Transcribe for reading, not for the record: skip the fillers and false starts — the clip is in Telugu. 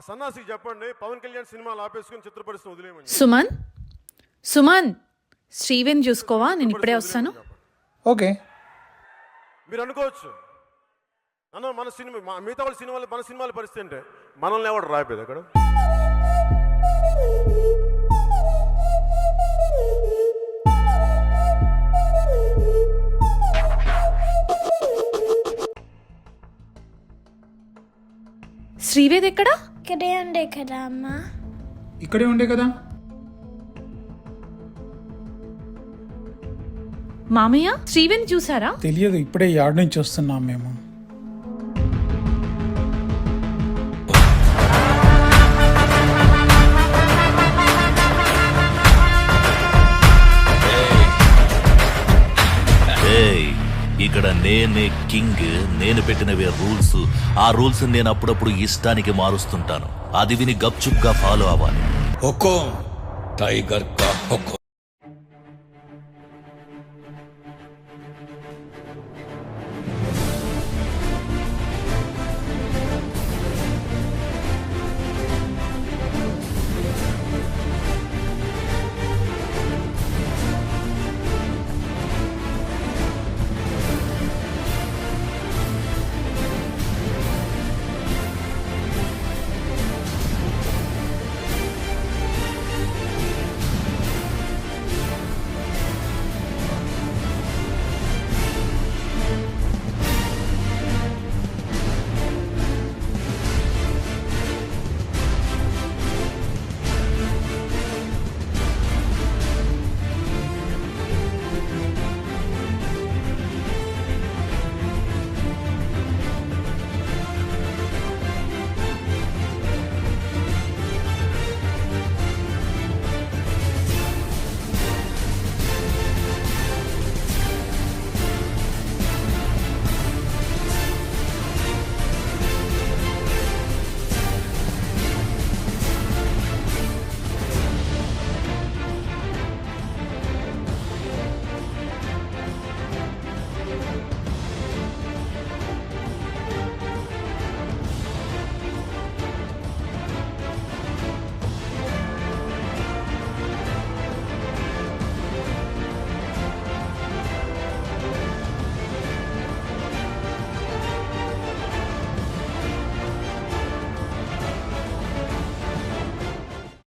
ఆ సన్నాసికి చెప్పండి పవన్ కళ్యాణ్ సినిమాలు ఆపేసుకుని చిత్ర పరిశ్రమ వదిలేయమని. సుమన్ శ్రీవేణి చూసుకోవా, నేను ఇప్పుడే వస్తాను. ఓకే, మీరు అనుకోవచ్చు అన్న మన సినిమా మిగతా వాళ్ళ సినిమాలు మన సినిమాల పరిస్థితి అంటే మనల్ని ఎవడు రాయిపోయేది అక్కడ. శ్రీవేద్ ఎక్కడా? ఇక్కడే ఉండే కదా అమ్మా. ఇక్కడే ఉండే కదా. మామయ్య శ్రీవేణి చూసారా? తెలియదు, ఇప్పుడే యార్డ్ నుంచి వస్తున్నాం మేము. ఇక్కడ నేనే కింగ్, నేను పెట్టినవే రూల్స్. ఆ రూల్స్ నేను అప్పుడప్పుడు ఇష్టానికి మారుస్తుంటాను. అది విని గప్చుప్గా ఫాలో అవ్వాలి. హుకుం టైగర్ కా హుకుం.